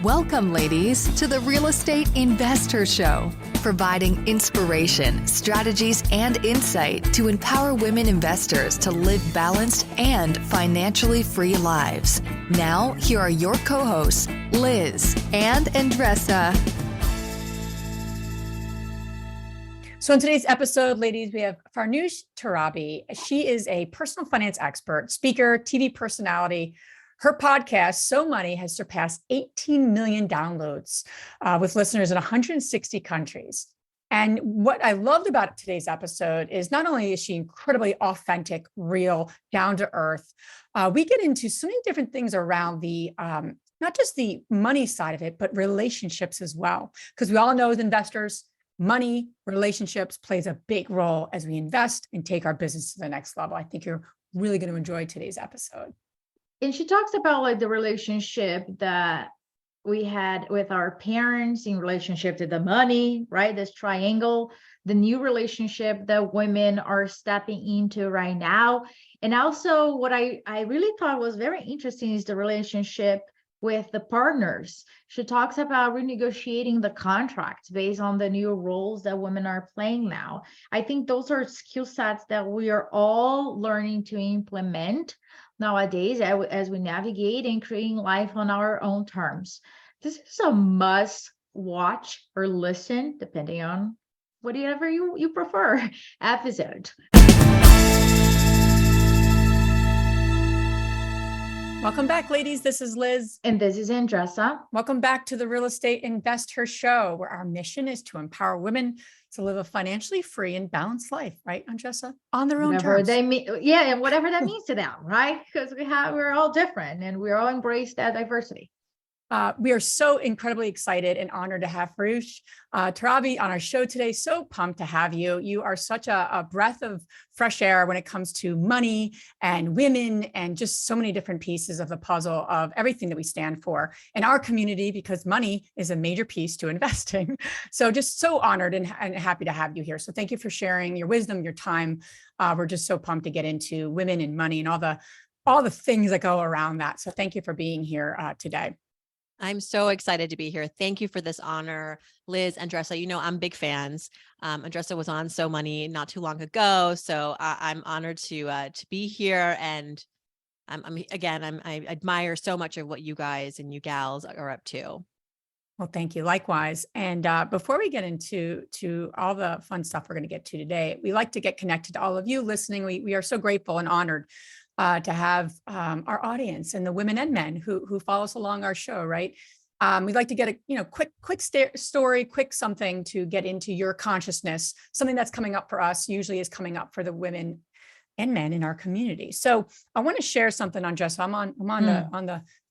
Welcome, ladies, to the Real Estate Investor Show, providing inspiration, strategies, and insight to empower women investors to live balanced and financially free lives. Now, here are your co-hosts, Liz and Andressa. So in today's episode, ladies, we have Farnoosh Torabi. She is a personal finance expert, speaker, TV personality. Her podcast, So Money, has surpassed 18 million downloads with listeners in 160 countries. And what I loved about today's episode is not only is she incredibly authentic, real, down to earth, we get into so many different things around the not just the money side of it, but relationships as well. Because we all know as investors, money, relationships plays a big role as we invest and take our business to the next level. I think you're really going to enjoy today's episode. And she talks about like the relationship that we had with our parents in relationship to the money, right? This triangle, the new relationship that women are stepping into right now. And also what I really thought was very interesting is the relationship with the partners. She talks about renegotiating the contracts based on the new roles that women are playing now. I think those are skill sets that we are all learning to implement nowadays as we navigate and creating life on our own terms. This is a must watch or listen, depending on whatever you prefer, episode. Welcome back, ladies. This is Liz. And this is Andressa. Welcome back to the Real Estate Investor Show, where our mission is to empower women to live a financially free and balanced life, right, Andressa? On their own whatever terms. They mean, yeah, and whatever that means to them, right? Because we're all different and we're all embrace that diversity. We are so incredibly excited and honored to have Farnoosh Torabi on our show today. So pumped to have you. You are such a breath of fresh air when it comes to money and women and just so many different pieces of the puzzle of everything that we stand for in our community, because money is a major piece to investing. So just so honored and happy to have you here. So thank you for sharing your wisdom, your time. We're just so pumped to get into women and money and all the things that go around that. So thank you for being here today. I'm so excited to be here. Thank you for this honor, Liz and Andressa. You know, I'm big fans. Andressa was on So Money not too long ago, so I'm honored to be here. And I admire so much of what you guys and you gals are up to. Well, thank you. Likewise. And before we get into all the fun stuff we're going to get to today, we like to get connected to all of you listening. We are so grateful and honored to have our audience and the women and men who follow us along our show, right? We'd like to get a quick story, quick something to get into your consciousness. Something that's coming up for us usually is coming up for the women and men in our community. So I want to share something on Jess. I'm on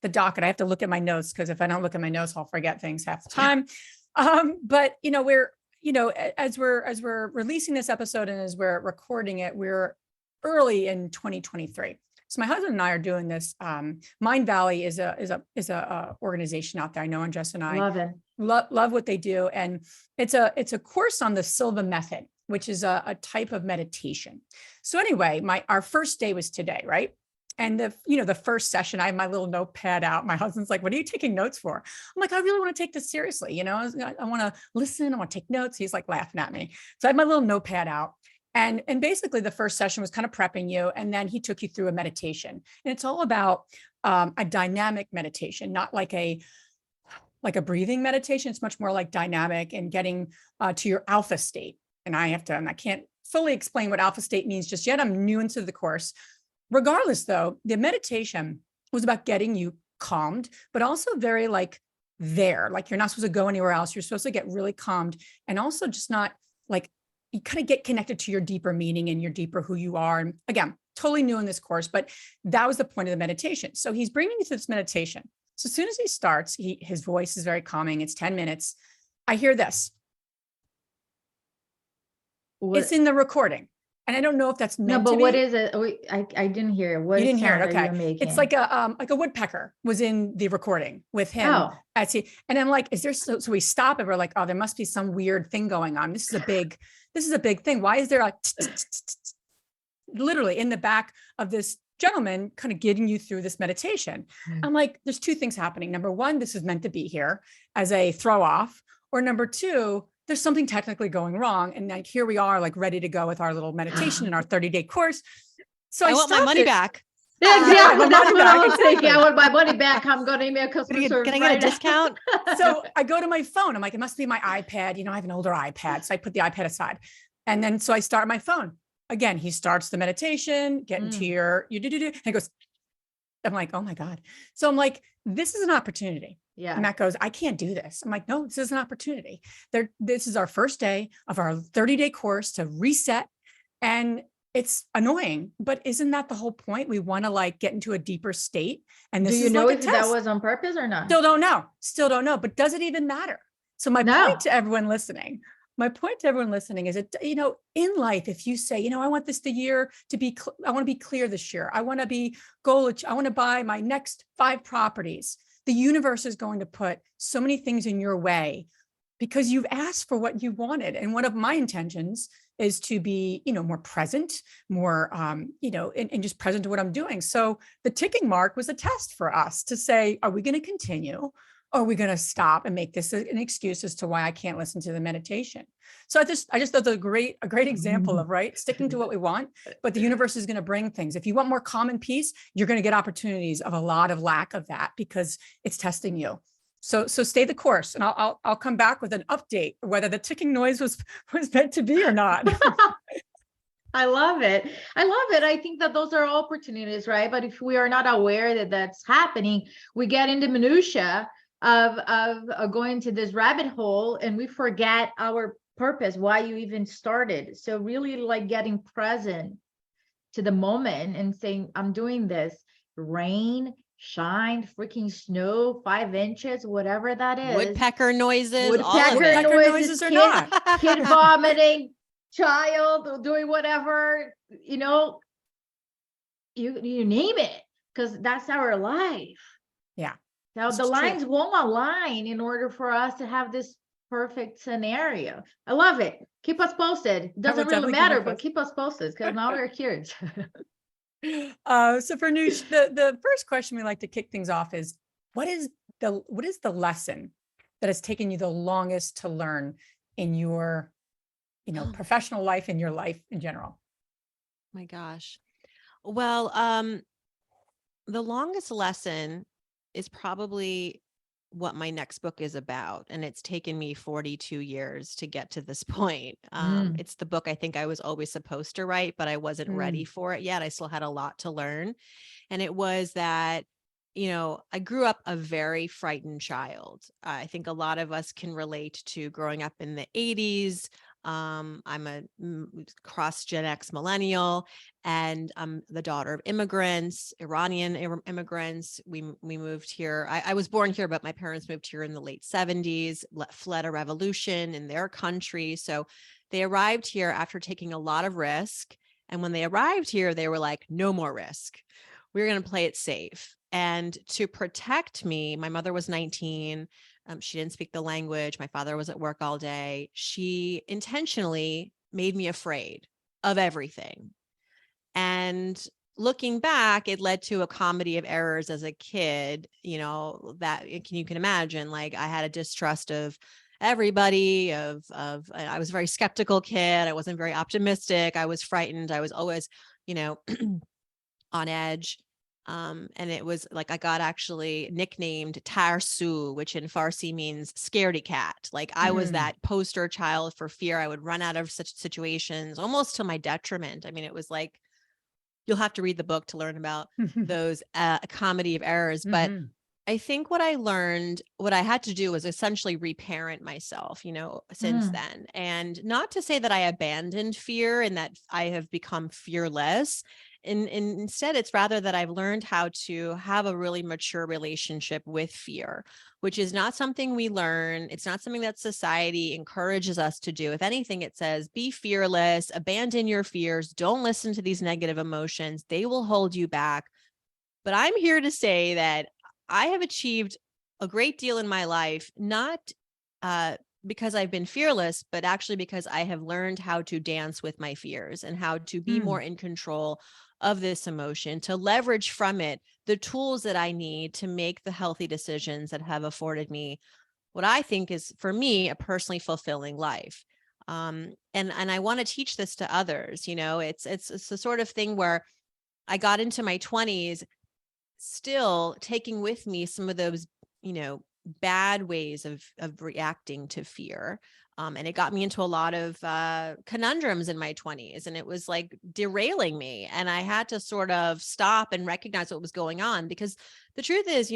the docket. I have to look at my notes because if I don't look at my notes, I'll forget things half the time. But as we're releasing this episode and as we're recording it, we're early in 2023. So my husband and I are doing this. Mind Valley is a organization out there. I know Andressa and I Love it. Love what they do. And it's a course on the Silva method, which is a type of meditation. So anyway, our first day was today, right? And the first session, I have my little notepad out. My husband's like, "What are you taking notes for?" I'm like, "I really want to take this seriously. I want to listen. I want to take notes." He's like laughing at me. So I had my little notepad out. And basically the first session was kind of prepping you. And then he took you through a meditation. And it's all about a dynamic meditation, not like a breathing meditation. It's much more like dynamic and getting to your alpha state. And I can't fully explain what alpha state means just yet. I'm new into the course. Regardless, though, the meditation was about getting you calmed, but also very like you're not supposed to go anywhere else. You're supposed to get really calmed and also just not like, you kind of get connected to your deeper meaning and your deeper who you are. And again, totally new in this course, but that was the point of the meditation. So he's bringing you to this meditation. So as soon as he starts, his voice is very calming. It's 10 minutes. I hear this. It's in the recording. And I don't know if that's meant to be. No, but what is it? I didn't hear it. What you didn't hear it? Okay. It's like a woodpecker was in the recording with him. Oh. And I'm like, is there, so we stop and we're like, oh, there must be some weird thing going on. This is a big thing. Why is there literally in the back of this gentleman kind of getting you through this meditation. I'm like, there's two things happening. Number one, this is meant to be here as a throw off, or number two, there's something technically going wrong. And like, here we are, like ready to go with our little meditation in our 30-day course. So I want my money back. Exactly. That's what I was thinking. I want my money back. I'm going to email customer service. Can I get a discount? So I go to my phone. I'm like, it must be my iPad. You know, I have an older iPad. So I put the iPad aside. And then, so I start my phone. Again, he starts the meditation, get into your, and he goes, I'm like, oh my God. So I'm like, this is an opportunity. Yeah. And Matt goes, I can't do this. I'm like, no, this is an opportunity. This is our first day of our 30-day course to reset. And it's annoying, but isn't that the whole point? We want to like get into a deeper state. And this do you is know like if that was on purpose or not? Still don't know, but does it even matter? So my point to everyone listening is that, you know, in life, if you say, you know, I want this year to be, I want to be clear this year. I want to be I want to buy my next 5 properties. The universe is going to put so many things in your way because you've asked for what you wanted. And one of my intentions is to be, you know, more present, more, you know, and just present to what I'm doing. So the ticking mark was a test for us to say, are we going to continue? Or are we going to stop and make this an excuse as to why I can't listen to the meditation? So I just thought that a great example of, right, sticking to what we want, but the universe is going to bring things. If you want more common peace, you're going to get opportunities of a lot of lack of that because it's testing you. So stay the course, and I'll come back with an update whether the ticking noise was meant to be or not. I love it. I think that those are opportunities, right? But if we are not aware that that's happening, we get into minutia of going to this rabbit hole and we forget our purpose, why you even started. So really like getting present to the moment and saying, I'm doing this. Rain, shine, freaking snow, 5 inches, whatever that is. Woodpecker noises, Woodpecker noises or not. Kid vomiting, child doing whatever, you know, you name it, because that's our life. Yeah. Now the lines won't align in order for us to have this perfect scenario. I love it. Keep us posted. Doesn't really matter, but keep us posted because now we're curious. So Farnoosh, the first question we like to kick things off is, what is the lesson that has taken you the longest to learn in your, you know, professional life and your life in general? My gosh. Well, the longest lesson is probably what my next book is about. And it's taken me 42 years to get to this point. It's the book I think I was always supposed to write, but I wasn't ready for it yet. I still had a lot to learn. And it was that, you know, I grew up a very frightened child. I think a lot of us can relate to growing up in the 80s. I'm a cross Gen X millennial, and I'm the daughter of immigrants, Iranian immigrants. We moved here. I was born here, but my parents moved here in the late 70s, fled a revolution in their country. So they arrived here after taking a lot of risk. And when they arrived here, they were like, no more risk. We're going to play it safe. And to protect me, my mother was 19. She didn't speak the language. My father was at work all day. She intentionally made me afraid of everything. And looking back, it led to a comedy of errors as a kid, you know, that you can imagine, like I had a distrust of everybody, I was a very skeptical kid. I wasn't very optimistic. I was frightened. I was always, you know, on edge. And it was like, I got actually nicknamed Tarsu, which in Farsi means scaredy cat. Like I was that poster child for fear. I would run out of such situations almost to my detriment. I mean, it was like, you'll have to read the book to learn about those comedy of errors. But I think what I learned, what I had to do was essentially reparent myself, you know, since then. And not to say that I abandoned fear and that I have become fearless. And instead, it's rather that I've learned how to have a really mature relationship with fear, which is not something we learn. It's not something that society encourages us to do. If anything, it says, be fearless, abandon your fears, don't listen to these negative emotions. They will hold you back. But I'm here to say that I have achieved a great deal in my life, not because I've been fearless, but actually because I have learned how to dance with my fears and how to be more in control of this emotion, to leverage from it the tools that I need to make the healthy decisions that have afforded me what I think is, for me, a personally fulfilling life. And I want to teach this to others. It's the sort of thing where I got into my 20s still taking with me some of those, bad ways of reacting to fear. And it got me into a lot of conundrums in my 20s, and it was like derailing me. And I had to sort of stop and recognize what was going on, because the truth is,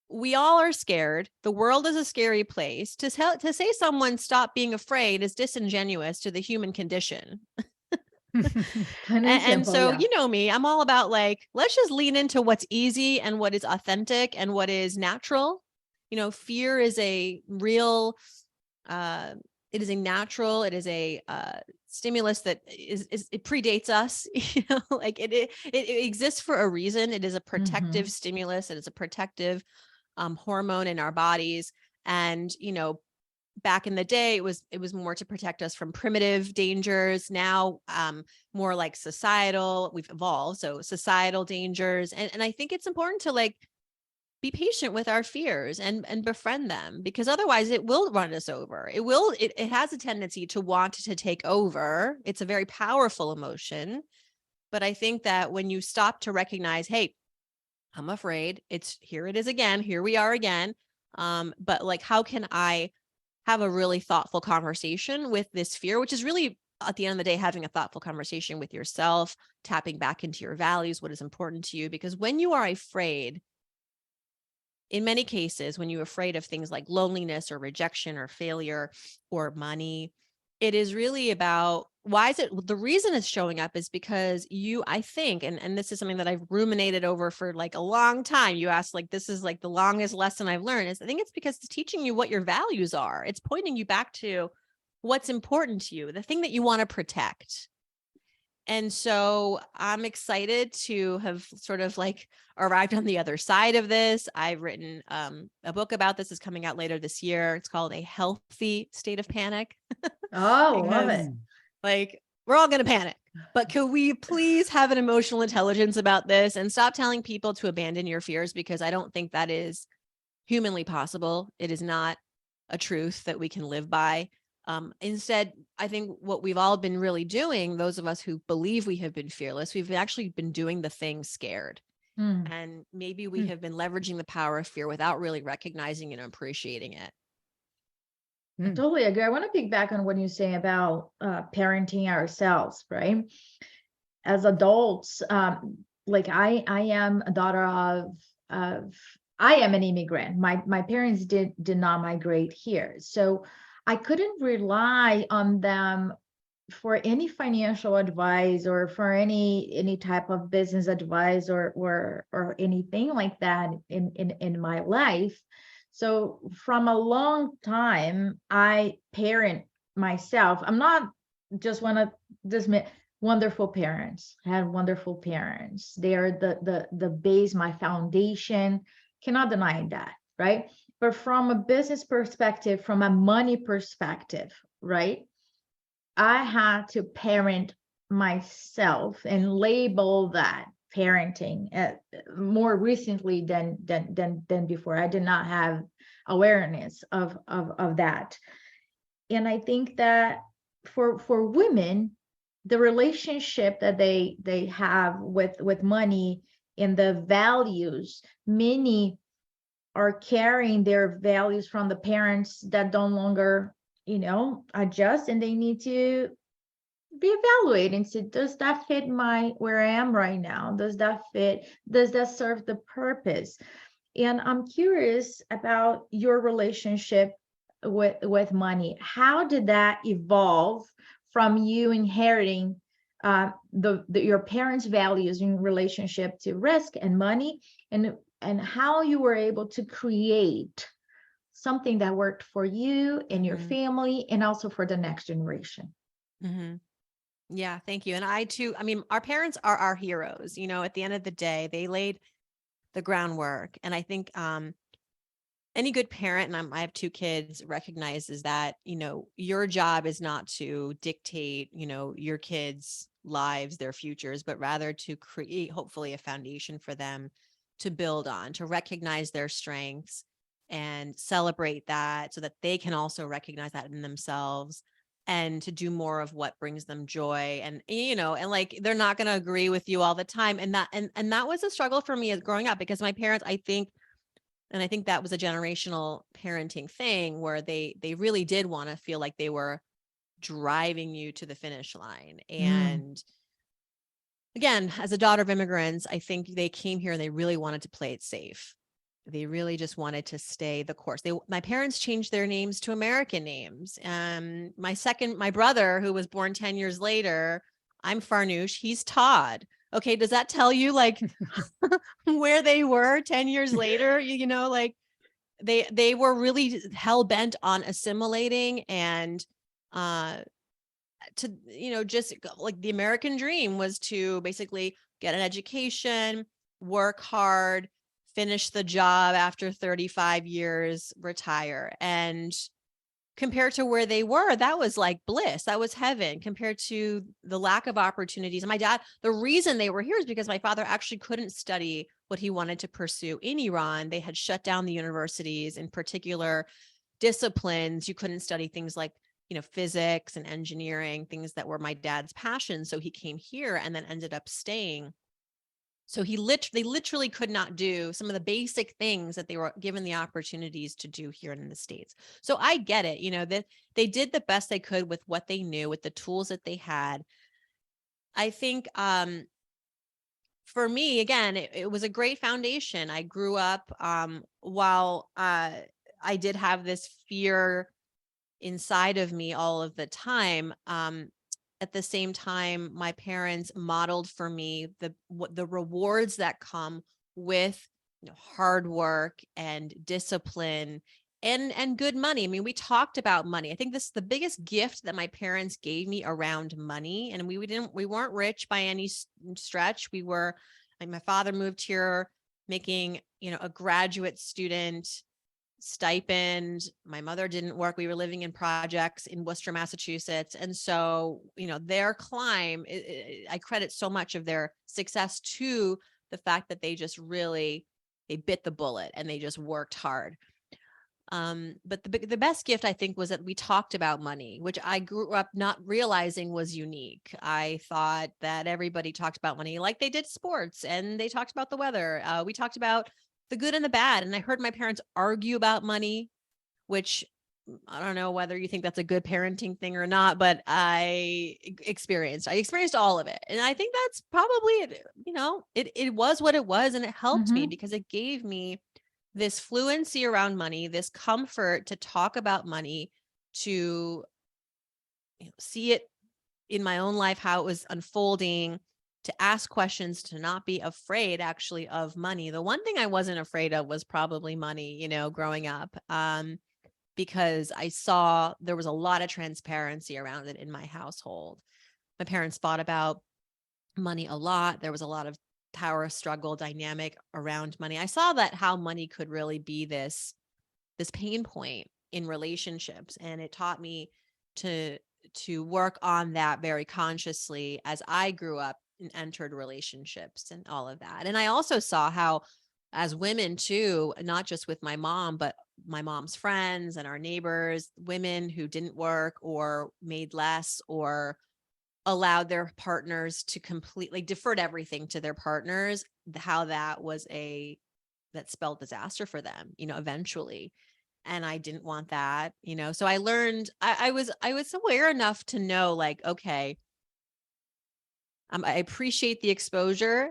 we all are scared. The world is a scary place. To say someone stop being afraid is disingenuous to the human condition. And so, yeah. you know me, I'm all about like, let's just lean into what's easy and what is authentic and what is natural. Fear is a real, it is a natural, it is a stimulus that it predates us. Like it exists for a reason. It is a protective stimulus. It is a protective hormone in our bodies. And, back in the day, it was more to protect us from primitive dangers. Now, more like societal, we've evolved. So societal dangers. And I think it's important to like be patient with our fears and befriend them, because otherwise it will run us over. It has a tendency to want to take over. It's a very powerful emotion. But I think that when you stop to recognize, hey, I'm afraid, here it is again, here we are again. But like, how can I have a really thoughtful conversation with this fear, which is really, at the end of the day, having a thoughtful conversation with yourself, tapping back into your values, what is important to you. Because when you are afraid, in many cases, when you're afraid of things like loneliness or rejection or failure or money, it is really about, the reason it's showing up is because I think, and this is something that I've ruminated over for like a long time. You asked, like, this is like the longest lesson I've learned, is I think it's because it's teaching you what your values are. It's pointing you back to what's important to you, the thing that you want to protect. And so I'm excited to have sort of like arrived on the other side of this. I've written a book about this. Is coming out later this year. It's called A Healthy State of Panic. Oh, love Because, it. like, we're all going to panic, but could we please have an emotional intelligence about this and stop telling people to abandon your fears? Because I don't think that is humanly possible. It is not a truth that we can live by. Instead, I think what we've all been really doing, those of us who believe we have been fearless, we've actually been doing the thing scared. And maybe we have been leveraging the power of fear without really recognizing and appreciating it. I totally agree. I want to pick back on what you're saying about parenting ourselves, right? As adults, like I am a daughter of I am an immigrant. My parents did not migrate here, so I couldn't rely on them for any financial advice or for any type of business advice or anything like that in my life. So from a long time, I parent myself. I'm not just one of this wonderful parents. I had wonderful parents. They are the base, my foundation. Cannot deny that, right? But from a business perspective, from a money perspective, right? I had to parent myself and label that parenting more recently than before. I did not have awareness of that. And I think that for women, the relationship that they have with money and the values, many are carrying their values from the parents that no longer adjust, and they need to reevaluate and say, does that fit where I am right now? Does that fit? Does that serve the purpose? And I'm curious about your relationship with money. How did that evolve from you inheriting your parents' values in relationship to risk and money, and how you were able to create something that worked for you and your family and also for the next generation? Yeah, thank you. And I too, I mean, our parents are our heroes. At the end of the day, they laid the groundwork. And I think any good parent, and I have 2 kids, recognizes that, your job is not to dictate, your kids' lives, their futures, but rather to create hopefully a foundation for them to build on, to recognize their strengths and celebrate that so that they can also recognize that in themselves and to do more of what brings them joy. And, and like, they're not going to agree with you all the time. And that was a struggle for me as growing up, because my parents, I think that was a generational parenting thing where they really did want to feel like they were driving you to the finish line. And again, as a daughter of immigrants, I think they came here and they really wanted to play it safe. They really just wanted to stay the course. My parents changed their names to American names. My brother, who was born 10 years later, I'm Farnoosh, he's Todd. Okay, does that tell you like where they were 10 years later? Like they were really hell bent on assimilating and to, just like the American dream was to basically get an education, work hard, finish the job after 35 years, retire. And compared to where they were, that was like bliss. That was heaven compared to the lack of opportunities. And my dad, the reason they were here is because my father actually couldn't study what he wanted to pursue in Iran. They had shut down the universities, in particular disciplines. You couldn't study things like, physics and engineering, things that were my dad's passion. So he came here and then ended up staying. So they literally could not do some of the basic things that they were given the opportunities to do here in the States. So I get it, that they did the best they could with what they knew, with the tools that they had. I think for me, again, it was a great foundation. I grew up while I did have this fear inside of me all of the time. At the same time, my parents modeled for me the rewards that come with hard work and discipline and good money. I mean, we talked about money. I think this is the biggest gift that my parents gave me around money. And we weren't rich by any stretch. We were, like, my father moved here making, a graduate student stipend. My mother didn't work. We were living in projects in Worcester, Massachusetts. And so, their climb, I credit so much of their success to the fact that they just really, they bit the bullet and they just worked hard. But the best gift, I think, was that we talked about money, which I grew up not realizing was unique. I thought that everybody talked about money like they did sports, and they talked about the weather. We talked about the good and the bad. And I heard my parents argue about money, which I don't know whether you think that's a good parenting thing or not, but I experienced all of it. And I think that's probably, it was what it was. And it helped me because it gave me this fluency around money, this comfort to talk about money, to see it in my own life, how it was unfolding, to ask questions, to not be afraid actually of money. The one thing I wasn't afraid of was probably money, growing up, because I saw there was a lot of transparency around it in my household. My parents fought about money a lot. There was a lot of power struggle dynamic around money. I saw that how money could really be this pain point in relationships. And it taught me to work on that very consciously as I grew up and entered relationships and all of that. And I also saw how, as women too, not just with my mom, but my mom's friends and our neighbors, women who didn't work or made less or allowed their partners to completely deferred everything to their partners, how that spelled disaster for them, eventually. And I didn't want that, so I learned, I was aware enough to know, like, okay, I appreciate the exposure,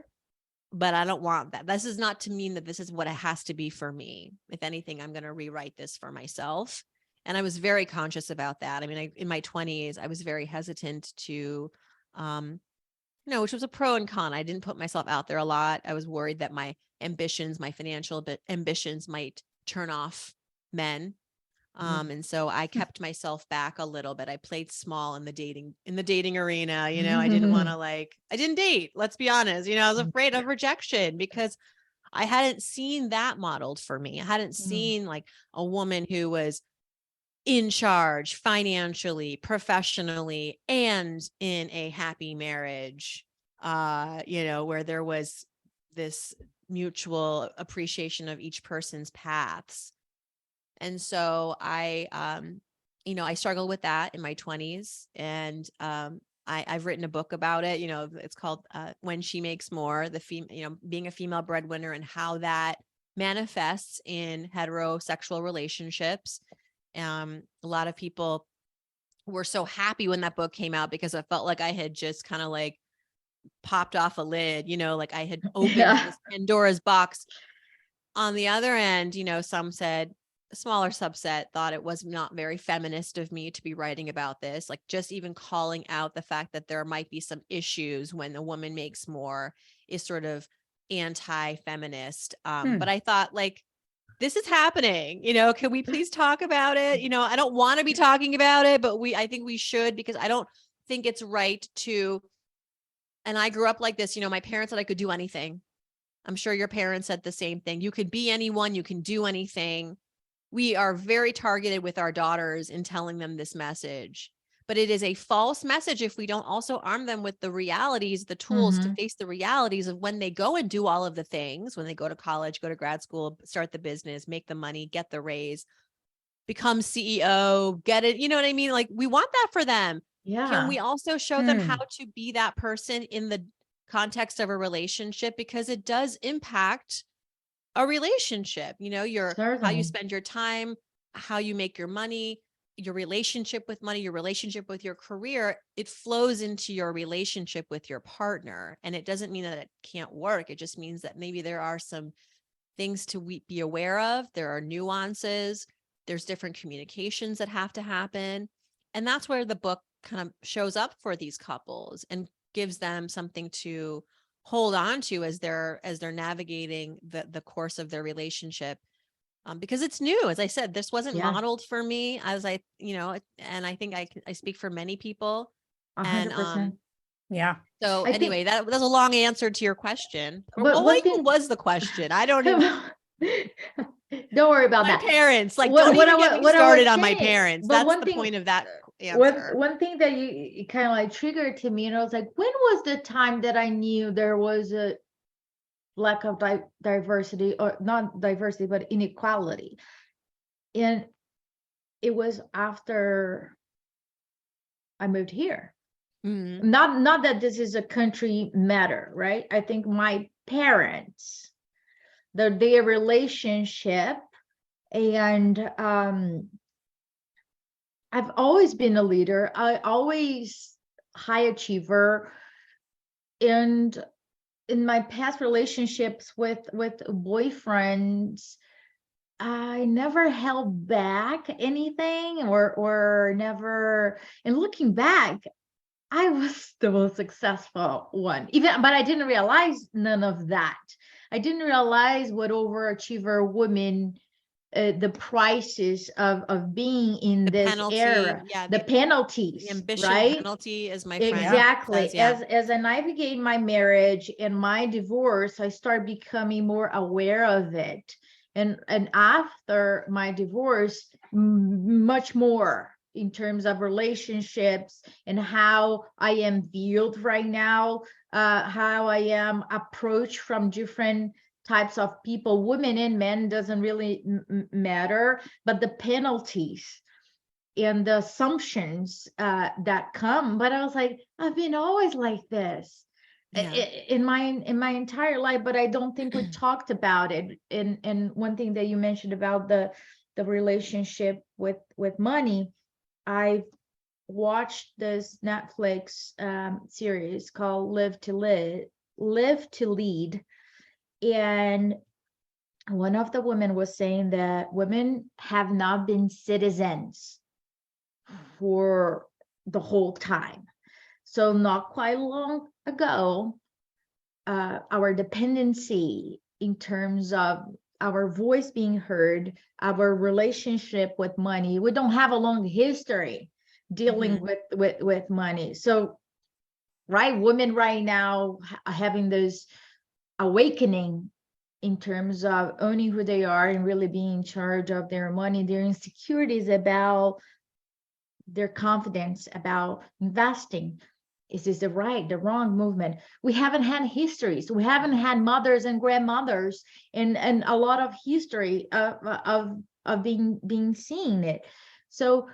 but I don't want that. This is not to mean that this is what it has to be for me. If anything, I'm going to rewrite this for myself. And I was very conscious about that. I mean, in my 20s, I was very hesitant to, which was a pro and con. I didn't put myself out there a lot. I was worried that my financial ambitions might turn off men. And so I kept myself back a little bit. I played small in the dating arena. I didn't want to I didn't date. Let's be honest. I was afraid of rejection because I hadn't seen that modeled for me. I hadn't seen like a woman who was in charge financially, professionally, and in a happy marriage, where there was this mutual appreciation of each person's paths. And so I struggled with that in my 20s, and I've written a book about it. It's called When She Makes More, being a female breadwinner and how that manifests in heterosexual relationships. A lot of people were so happy when that book came out because I felt like I had just kind of like popped off a lid, like I had opened this Pandora's box. On the other end, some said, a smaller subset thought it was not very feminist of me to be writing about this, like just even calling out the fact that there might be some issues when the woman makes more is sort of anti-feminist. But I thought, like, this is happening, can we please talk about it? I don't want to be talking about it, but I think we should, because I don't think it's right to, and I grew up like this, my parents said I could do anything. I'm sure your parents said the same thing. You could be anyone, you can do anything. We are very targeted with our daughters in telling them this message, but it is a false message if we don't also arm them with the realities, the tools to face the realities of when they go and do all of the things, when they go to college, go to grad school, start the business, make the money, get the raise, become CEO, get it. You know what I mean? Like, we want that for them. Yeah. Can we also show them how to be that person in the context of a relationship? Because it does impact a relationship, how you spend your time, how you make your money, your relationship with money, your relationship with your career. It flows into your relationship with your partner. And it doesn't mean that it can't work. It just means that maybe there are some things to be aware of. There are nuances. There's different communications that have to happen. And that's where the book kind of shows up for these couples and gives them something to hold on to as they're navigating the course of their relationship. Because it's new. As I said, this wasn't modeled for me. And I think I speak for many people. 100%. Yeah. So anyway, that was a long answer to your question. But what was the question? I don't even. Don't worry about My that. parents, like, don't even get me started on my parents. That's the point of that answer. One thing that you kind of like triggered to me, and I was like, when was the time that I knew there was a lack of diversity, or not diversity, but inequality? And it was after I moved here. Not that this is a country matter, right? I think my parents, their relationship, and I've always been a leader. I always high achiever, and in my past relationships with boyfriends, I never held back anything, or never. And looking back, I was the most successful one, but I didn't realize none of that. I didn't realize what overachiever women, the prices of being in this era, the penalties, the ambition right? penalty, as my friend Exactly. says, As I navigate my marriage and my divorce, I start becoming more aware of it. And after my divorce, much more, in terms of relationships and how I am viewed right now, how I am approached from different types of people, women and men, doesn't really matter, but the penalties and the assumptions that come. But I was like, I've been always like this in my entire life, but I don't think we talked about it. And one thing that you mentioned about the relationship with money, I watched this Netflix series called Live to Lead. And one of the women was saying that women have not been citizens for the whole time. So not quite long ago, our dependency in terms of our voice being heard, our relationship with money, we don't have a long history dealing with money. So, right, women right now having this awakening in terms of owning who they are and really being in charge of their money, their insecurities about their confidence, about investing. Is this the right, the wrong movement? We haven't had histories. We haven't had mothers and grandmothers and a lot of history of being seen it. So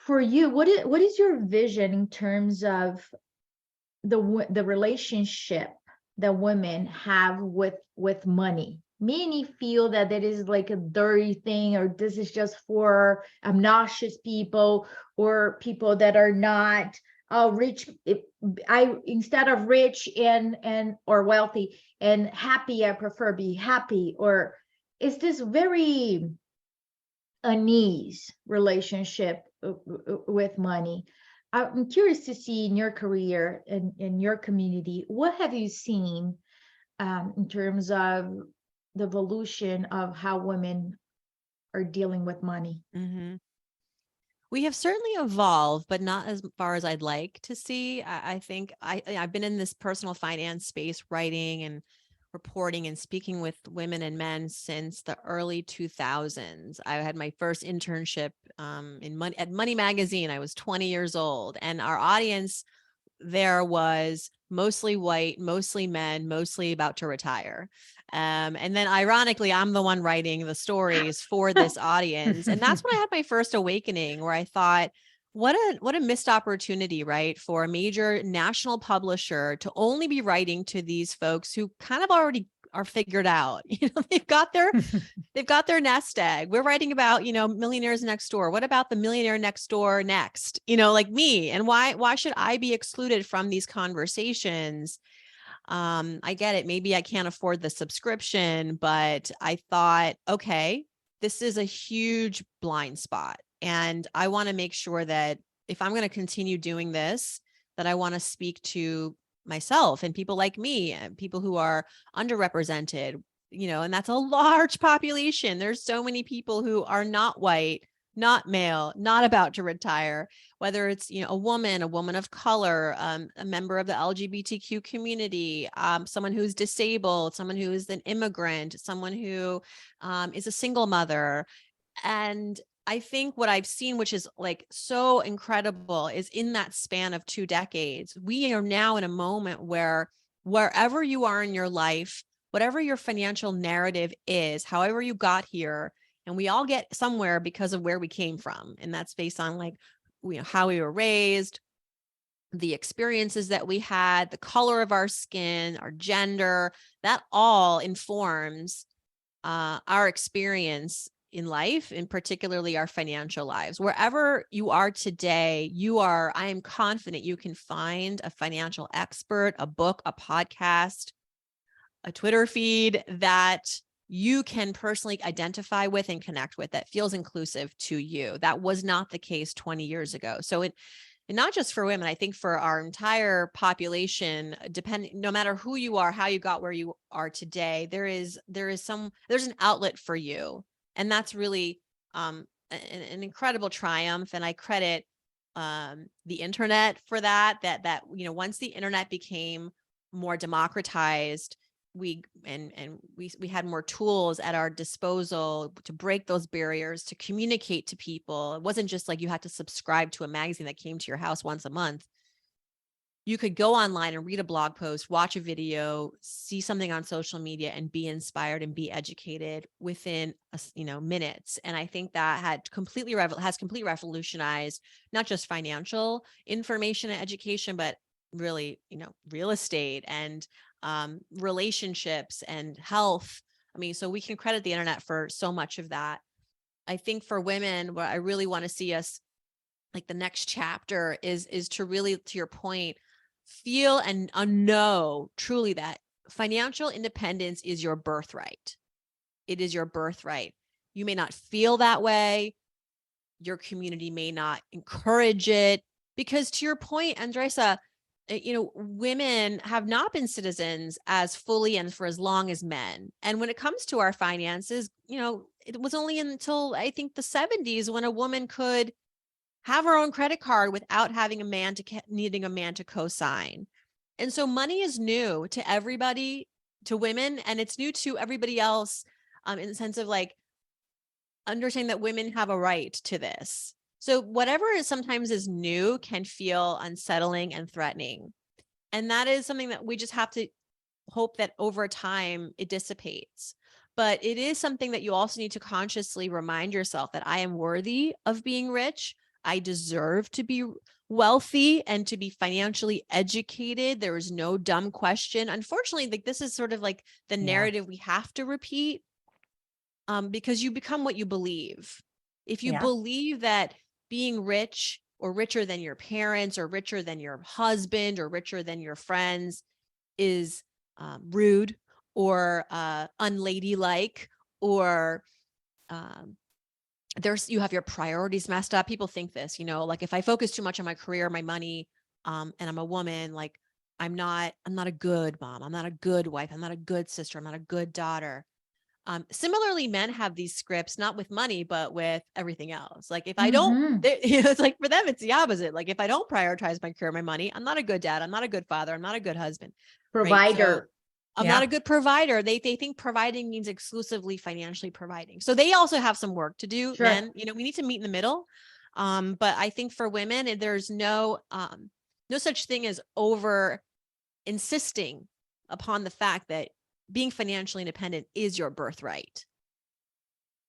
for you, what is your vision in terms of the relationship that women have with money? Many feel that it is like a dirty thing, or this is just for obnoxious people or people that are not rich. I instead of rich and or wealthy and happy, I prefer be happy. Or is this very unease relationship with money? I'm curious to see in your career and in your community, what have you seen in terms of the evolution of how women are dealing with money? Mm-hmm. We have certainly evolved, but not as far as I'd like to see. I think I've been in this personal finance space, writing and reporting and speaking with women and men since the early 2000s. I had my first internship at Money Magazine. I was 20 years old, and our audience there was mostly white, mostly men, mostly about to retire. And then ironically, I'm the one writing the stories for this audience. And that's when I had my first awakening, where I thought, what a missed opportunity, right? For a major national publisher to only be writing to these folks who kind of already are figured out. They've got their nest egg. We're writing about, millionaires next door. What about the millionaire next door next? Like me. And why should I be excluded from these conversations? I get it. Maybe I can't afford the subscription, but I thought, okay, this is a huge blind spot. And I want to make sure that if I'm going to continue doing this, that I want to speak to myself and people like me, and people who are underrepresented, and that's a large population. There's so many people who are not white, not male, not about to retire, whether it's, a woman of color, a member of the LGBTQ community, someone who's disabled, someone who is an immigrant, someone who is a single mother. And I think what I've seen, which is like so incredible, is in that span of 2 decades, we are now in a moment where wherever you are in your life, whatever your financial narrative is, however you got here, and we all get somewhere because of where we came from. And that's based on how we were raised, the experiences that we had, the color of our skin, our gender, that all informs our experience in life, and particularly our financial lives. Wherever you are today, I am confident you can find a financial expert, a book, a podcast, a Twitter feed that you can personally identify with and connect with, that feels inclusive to you. That was not the case 20 years ago. So and not just for women, I think for our entire population, no matter who you are, how you got where you are today, there's an outlet for you. And that's really an incredible triumph. And I credit the internet for that once the internet became more democratized, we had more tools at our disposal to break those barriers, to communicate to people. It wasn't just like you had to subscribe to a magazine that came to your house once a month. You could go online and read a blog post, watch a video, see something on social media, and be inspired and be educated within minutes. And I think that has completely revolutionized not just financial information and education, but really, real estate and relationships and health. So we can credit the internet for so much of that. I think for women, what I really want to see us, like the next chapter is to really, to your point, feel and know truly that financial independence is your birthright. It is your birthright. You may not feel that way. Your community may not encourage it, because to your point, Andresa, women have not been citizens as fully and for as long as men. And when it comes to our finances, it was only until I think the 70s when a woman could have her own credit card without having needing a man to co-sign. And so money is new to everybody to women, and it's new to everybody else, in the sense of like understanding that women have a right to this. So whatever is sometimes is new can feel unsettling and threatening. And that is something that we just have to hope that over time it dissipates. But it is something that you also need to consciously remind yourself that I am worthy of being rich. I deserve to be wealthy and to be financially educated. There is no dumb question. Unfortunately, like this is sort of like the narrative we have to repeat, because you become what you believe. If you believe that being rich or richer than your parents or richer than your husband or richer than your friends is rude or unladylike, or you have your priorities messed up. People think this, like if I focus too much on my career, my money, and I'm a woman, like I'm not a good mom. I'm not a good wife. I'm not a good sister. I'm not a good daughter. Similarly, men have these scripts, not with money, but with everything else. Like if I don't, it's like for them, it's the opposite. Like if I don't prioritize my career, my money, I'm not a good dad. I'm not a good father. I'm not a good husband. Provider. Right? So I'm not a good provider. They think providing means exclusively financially providing. So they also have some work to do. Sure. Men, we need to meet in the middle. But I think for women, there's no such thing as over insisting upon the fact that being financially independent is your birthright.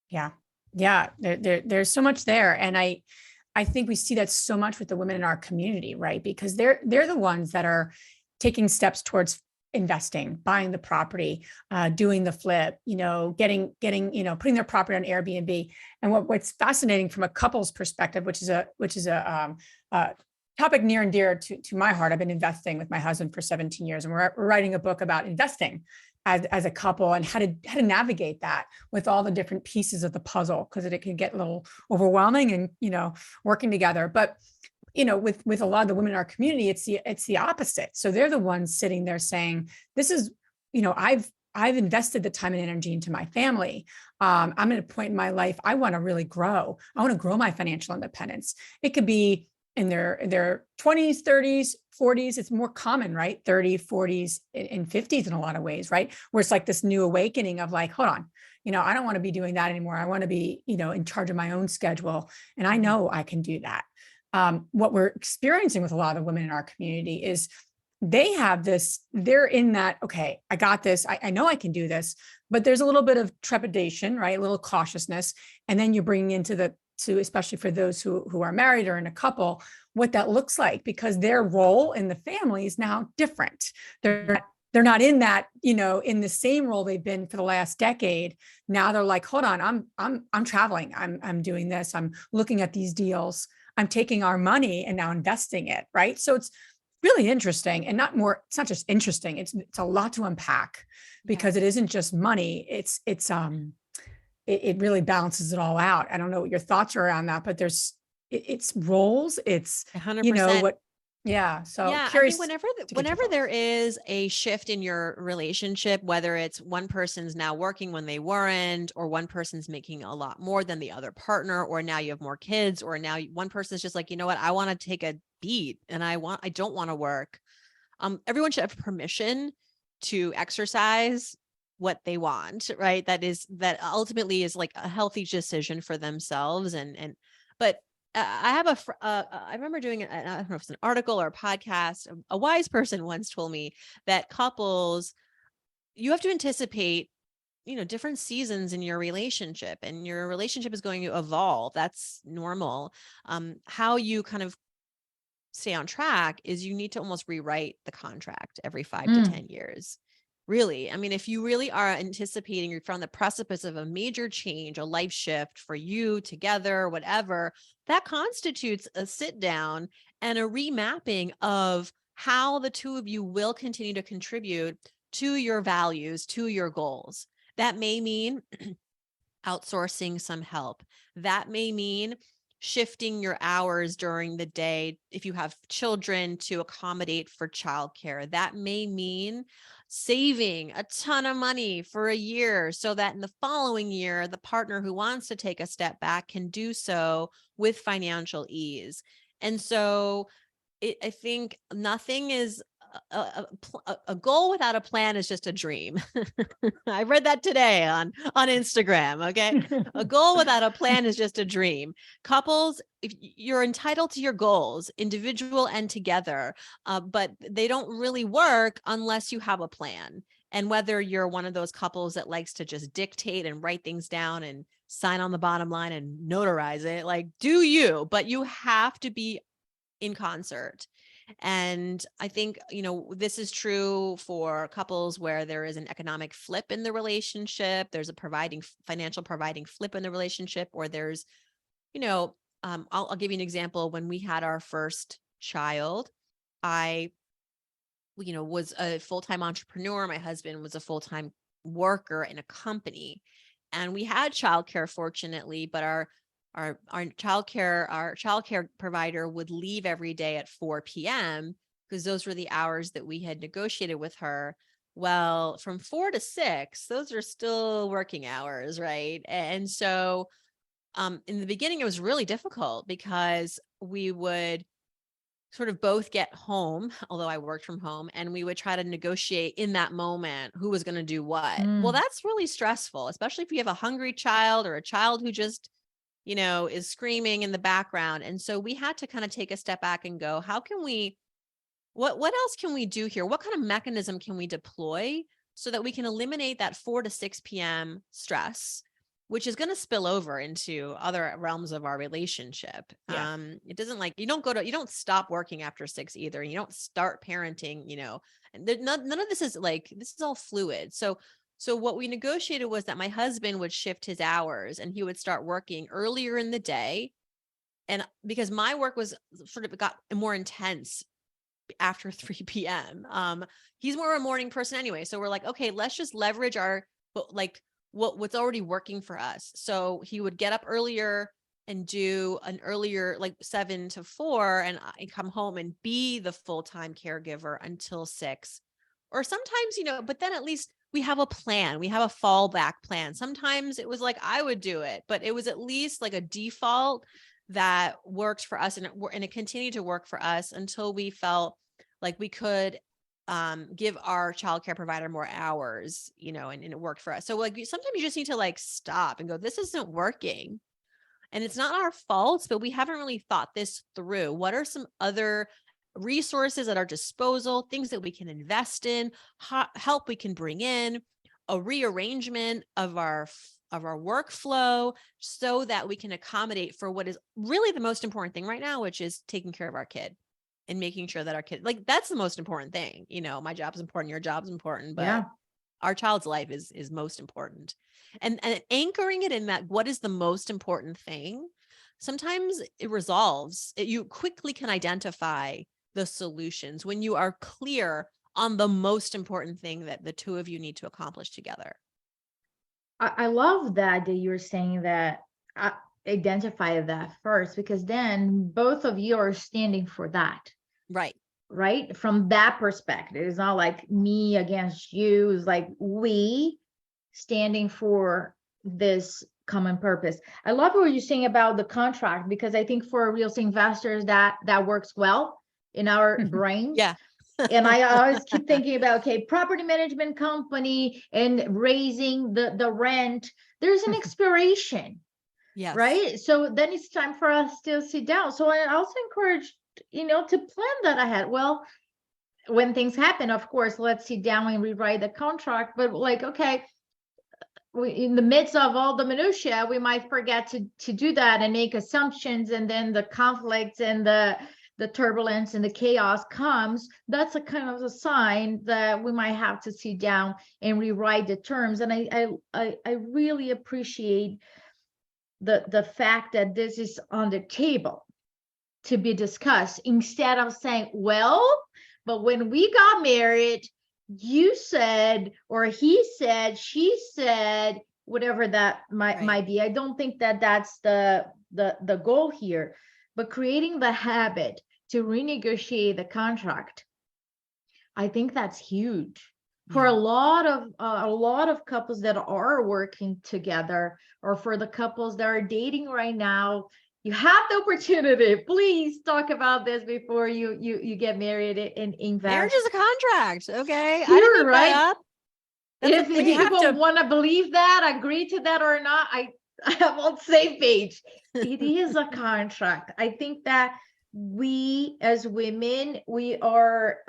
Yeah. There's so much there. And I think we see that so much with the women in our community, right? Because they're the ones that are taking steps towards investing, buying the property, doing the flip, getting, putting their property on Airbnb. And what's fascinating from a couple's perspective, which is a topic near and dear to my heart. I've been investing with my husband for 17 years, and we're writing a book about investing as a couple and how to navigate that with all the different pieces of the puzzle, because it can get a little overwhelming and, working together. But, with a lot of the women in our community, it's the opposite. So they're the ones sitting there saying, this is, I've invested the time and energy into my family. I'm at a point in my life, I want to really grow. I want to grow my financial independence. It could be in their 20s, 30s, 40s. It's more common, right? 30s, 40s, and 50s in a lot of ways, right? Where it's like this new awakening of like, hold on, I don't want to be doing that anymore. I want to be, in charge of my own schedule. And I know I can do that. What we're experiencing with a lot of the women in our community is they have this, they're in that, okay, I got this. I know I can do this, but there's a little bit of trepidation, right? A little cautiousness. And then you bring into especially for those who are married or in a couple, what that looks like, because their role in the family is now different. They're not in that, in the same role they've been for the last decade. Now they're like, hold on, I'm traveling. I'm doing this. I'm looking at these deals. I'm taking our money and now investing it. Right. So it's really interesting, and it's not just interesting. It's a lot to unpack, because it isn't just money. It really balances it all out. I don't know what your thoughts are around that, but it's roles. It's 100%. So curious. I think whenever there is a shift in your relationship, whether it's one person's now working when they weren't, or one person's making a lot more than the other partner, or now you have more kids, or now one person's just like, you know what, I want to take a beat and I don't want to work. Everyone should have permission to exercise what they want, right? That ultimately is like a healthy decision for themselves. But I have I remember doing I don't know if it's an article or a podcast. A wise person once told me that couples, you have to anticipate, different seasons in your relationship, and your relationship is going to evolve. That's normal. How you kind of stay on track is you need to almost rewrite the contract every 5 to 10 years. Really. I mean, if you really are anticipating, you're on the precipice of a major change, a life shift for you together, whatever, that constitutes a sit down and a remapping of how the two of you will continue to contribute to your values, to your goals. That may mean outsourcing some help. That may mean shifting your hours during the day if you have children to accommodate for childcare. That may mean saving a ton of money for a year so that in the following year, the partner who wants to take a step back can do so with financial ease. And so I think nothing is a goal without a plan is just a dream. I read that today on Instagram. Okay. A goal without a plan is just a dream. Couples, if you're entitled to your goals, individual and together, but they don't really work unless you have a plan. And whether you're one of those couples that likes to just dictate and write things down and sign on the bottom line and notarize it, like, do you, but you have to be in concert. And I think, this is true for couples where there is an economic flip in the relationship. There's a financial providing flip in the relationship, or there's, I'll give you an example. When we had our first child, I was a full-time entrepreneur. My husband was a full-time worker in a company, and we had childcare, fortunately, but our childcare provider would leave every day at 4 p.m. because those were the hours that we had negotiated with her. Well, from 4 to 6, those are still working hours, right? And so in the beginning, it was really difficult because we would sort of both get home, although I worked from home, and we would try to negotiate in that moment who was going to do what. Well, that's really stressful, especially if you have a hungry child or a child who just is screaming in the background. And so we had to kind of take a step back and go, how can we, what else can we do here? What kind of mechanism can we deploy so that we can eliminate that 4 to 6 p.m. stress, which is going to spill over into other realms of our relationship. Yeah. It doesn't you don't stop working after 6 either. You don't start parenting, and none of this is this is all fluid. So what we negotiated was that my husband would shift his hours and he would start working earlier in the day. And because my work was sort of got more intense after 3 p.m. He's more of a morning person anyway. So we're like, okay, let's just leverage what's already working for us. So he would get up earlier and do an earlier, 7 to 4, and I come home and be the full-time caregiver until 6. Or sometimes, but then at least we have a plan. We have a fallback plan. Sometimes it was I would do it, but it was at least a default that worked for us, and it continued to work for us until we felt like we could give our childcare provider more hours, and it worked for us. So sometimes you just need to stop and go, this isn't working. And it's not our fault, but we haven't really thought this through. What are some other resources at our disposal, things that we can invest in, help we can bring in, a rearrangement of our workflow so that we can accommodate for what is really the most important thing right now, which is taking care of our kid and making sure that our kid, that's the most important thing. My job's important, your job's important, but our child's life is most important. And anchoring it in that, what is the most important thing? Sometimes it resolves. You quickly can identify the solutions when you are clear on the most important thing that the two of you need to accomplish together. I love that you're saying that, identify that first, because then both of you are standing for that. Right. From that perspective, it's not like me against you. It's we standing for this common purpose. I love what you're saying about the contract, because I think for real estate investors that works well in our brains. Yeah. And I always keep thinking about, okay, property management company and raising the rent, there's an expiration. Yes. Right. So then it's time for us to sit down. So I also encourage, to plan that ahead. Well, when things happen, of course, let's sit down and rewrite the contract. But okay, in the midst of all the minutia, we might forget to do that and make assumptions, and then the conflicts and the turbulence and the chaos comes. That's a kind of a sign that we might have to sit down and rewrite the terms. And I really appreciate the fact that this is on the table to be discussed, instead of saying, well, but when we got married, you said, or he said, she said, whatever that might be. I don't think that that's the goal here, but creating the habit to renegotiate the contract, I think that's huge for a lot of couples that are working together, or for the couples that are dating right now You have the opportunity. Please talk about this before you get married and invest. Marriage is a contract. Okay. I Here, didn't make right? that up. That's a If thing. people want to believe that, agree to that or not, I am on the same page. It is a contract. I think that we as women, we are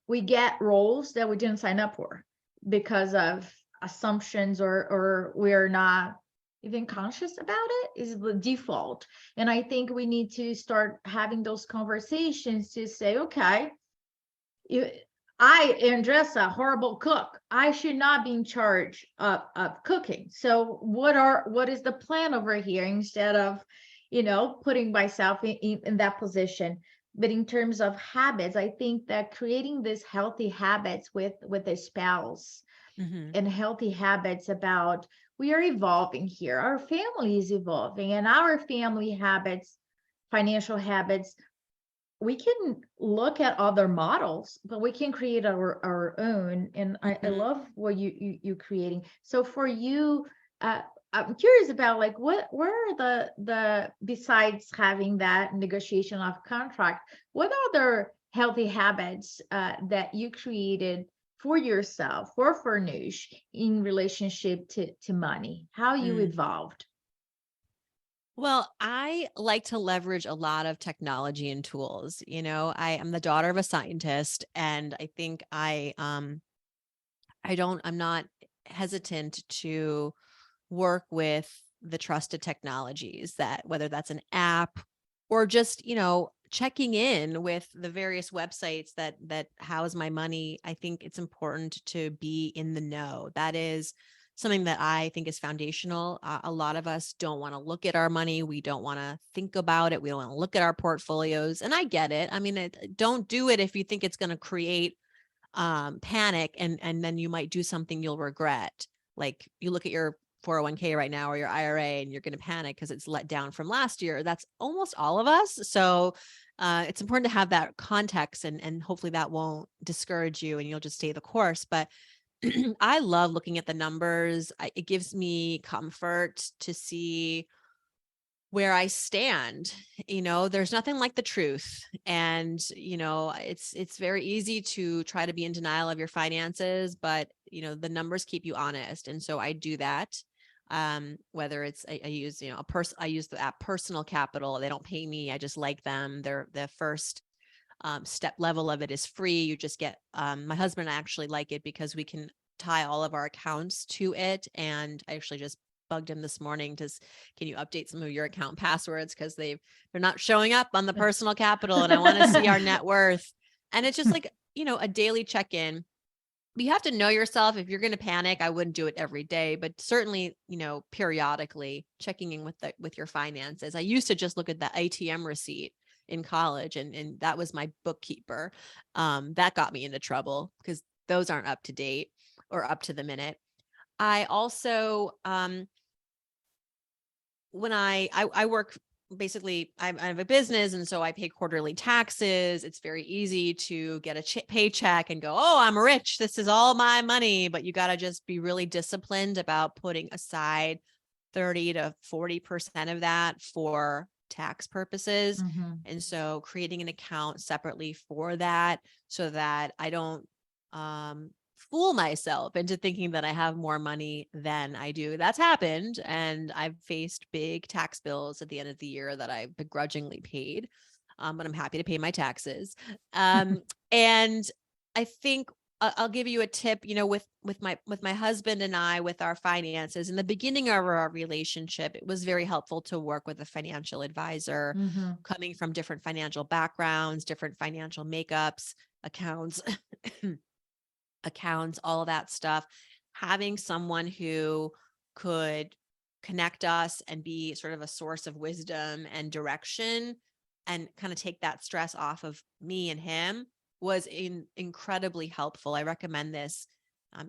we get roles that we didn't sign up for because of assumptions, or we're not even conscious about it, is the default. And I think we need to start having those conversations to say, okay, Andressa, a horrible cook. I should not be in charge of cooking. So what is the plan over here, instead of, putting myself in that position? But in terms of habits, I think that creating these healthy habits with a spouse, Mhm. and healthy habits about, we are evolving here. Our family is evolving, and our family habits, financial habits, we can look at other models, but we can create our own. And I Mhm. love what you creating. So for you, I'm curious about, like, where are the besides having that negotiation of contract, what other healthy habits that you created for yourself, for Farnoosh, in relationship to money, how you Mm. evolved? Well, I like to leverage a lot of technology and tools. I am the daughter of a scientist, and I think I'm not hesitant to work with the trusted technologies, that whether that's an app or just, checking in with the various websites that house my money. I think it's important to be in the know. That is something that I think is foundational. A lot of us don't want to look at our money. We don't want to think about it. We don't want to look at our portfolios. And I get it. I mean, don't do it if you think it's going to create panic, and then you might do something you'll regret. Like, you look at your 401k right now or your IRA, and you're going to panic because it's let down from last year. That's almost all of us. So it's important to have that context, and hopefully that won't discourage you and you'll just stay the course. But I love looking at the numbers. It gives me comfort to see where I stand. There's nothing like the truth. And, it's very easy to try to be in denial of your finances, but, the numbers keep you honest. And so I do that. Whether it's, I use, I use the app Personal Capital. They don't pay me. I just like them. They're the first step level of it is free. You just get, my husband and I actually like it because we can tie all of our accounts to it. And I actually just bugged him this morning can you update some of your account passwords? Because they're not showing up on the Personal Capital, and I want to see our net worth. And it's just like, a daily check-in. But you have to know yourself. If you're going to panic, I wouldn't do it every day, but certainly, periodically checking in with your finances. I used to just look at the ATM receipt in college, and that was my bookkeeper. That got me into trouble because those aren't up to date or up to the minute. I also, when I work, basically, I have a business, and so I pay quarterly taxes. It's very easy to get a paycheck and go, oh, I'm rich. This is all my money. But you got to just be really disciplined about putting aside 30 to 40% of that for tax purposes. Mhm. And so creating an account separately for that, so that I don't fool myself into thinking that I have more money than I do. That's happened. And I've faced big tax bills at the end of the year that I begrudgingly paid. But I'm happy to pay my taxes. And I think I'll give you a tip, with my husband and I, with our finances. In the beginning of our relationship, it was very helpful to work with a financial advisor, Mhm. coming from different financial backgrounds, different financial makeups, accounts, all of that stuff. Having someone who could connect us and be sort of a source of wisdom and direction, and kind of take that stress off of me and him, was incredibly helpful. I recommend this.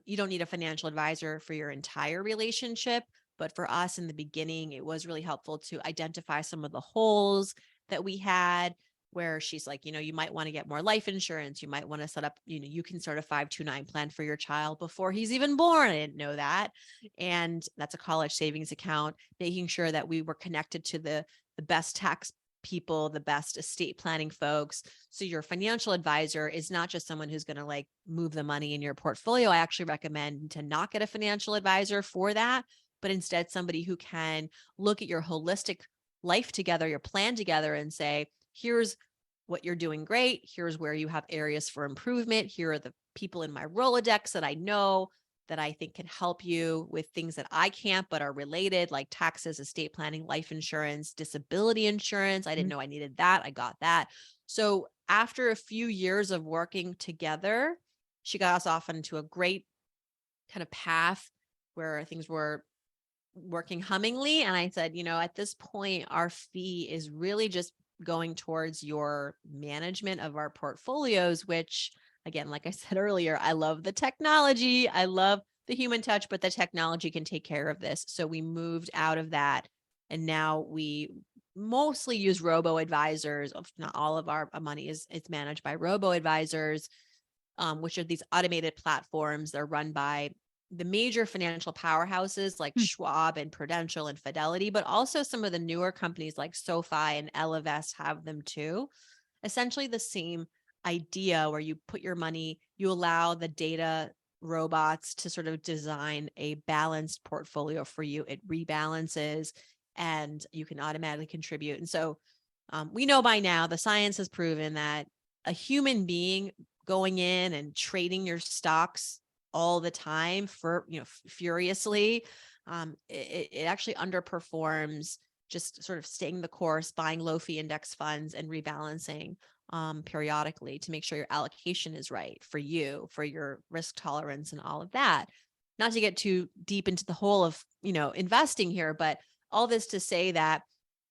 You don't need a financial advisor for your entire relationship, but for us in the beginning, it was really helpful to identify some of the holes that we had, where she's like, you might want to get more life insurance. You might want to set up, you can start a 529 plan for your child before he's even born. I didn't know that. And that's a college savings account, making sure that we were connected to the best tax people, the best estate planning folks. So your financial advisor is not just someone who's going to like move the money in your portfolio. I actually recommend to not get a financial advisor for that, but instead somebody who can look at your holistic life together, your plan together, and say, here's what you're doing great. Here's where you have areas for improvement. Here are the people in my Rolodex that I know that I think can help you with things that I can't, but are related, like taxes, estate planning, life insurance, disability insurance. I didn't know I needed that. I got that. So after a few years of working together, she got us off into a great kind of path where things were working hummingly. And I said, at this point, our fee is really just going towards your management of our portfolios, which again, like I said earlier, I love the technology. I love the human touch, but the technology can take care of this. So we moved out of that. And now we mostly use robo advisors. Not all of our money is managed by robo advisors, which are these automated platforms. They're run by the major financial powerhouses like Schwab and Prudential and Fidelity, but also some of the newer companies like SoFi and Ellevest have them too. Essentially the same idea where you put your money, you allow the data robots to sort of design a balanced portfolio for you. It rebalances and you can automatically contribute. And so we know by now, the science has proven that a human being going in and trading your stocks all the time for, furiously, it actually underperforms just sort of staying the course, buying low fee index funds and rebalancing periodically to make sure your allocation is right for you, for your risk tolerance and all of that. Not to get too deep into the whole of, investing here, but all this to say that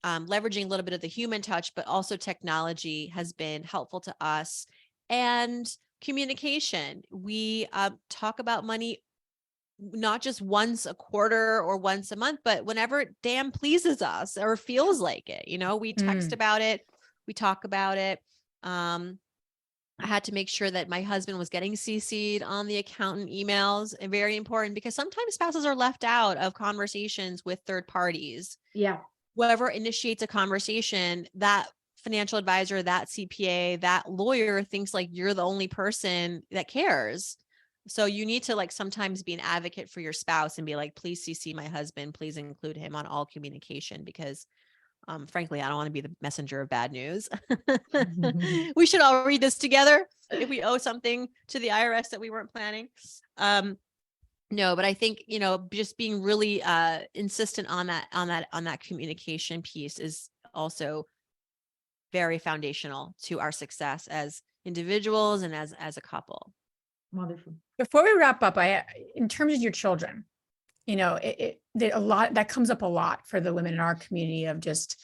leveraging a little bit of the human touch, but also technology has been helpful to us. And communication. We talk about money not just once a quarter or once a month, but whenever it damn pleases us or feels like it. We text about it, we talk about it. I had to make sure that my husband was getting CC'd on the accountant emails, and very important because sometimes spouses are left out of conversations with third parties. Yeah. Whoever initiates a conversation, that financial advisor, that CPA, that lawyer thinks like you're the only person that cares. So you need to like sometimes be an advocate for your spouse and be like, please CC my husband, please include him on all communication, because frankly, I don't want to be the messenger of bad news. We should all read this together if we owe something to the IRS that we weren't planning. No, but I think, just being really insistent on that communication piece is also very foundational to our success as individuals and as a couple. Wonderful. Before we wrap up, in terms of your children, a lot that comes up a lot for the women in our community of just,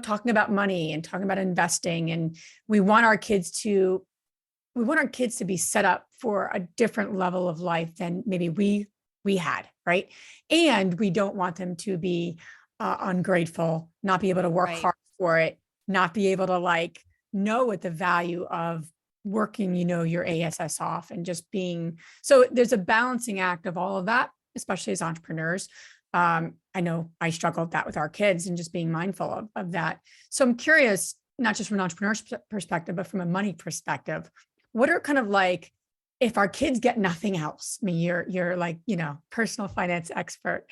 talking about money and talking about investing. And we want our kids to be set up for a different level of life than maybe we had, right? And we don't want them to be ungrateful, not be able to work hard for it, not be able to know what the value of working, your ASS off and just being, so there's a balancing act of all of that, especially as entrepreneurs. I know I struggled with that with our kids and just being mindful of that. So I'm curious, not just from an entrepreneur's perspective, but from a money perspective, what are kind of if our kids get nothing else? I mean, you're personal finance expert.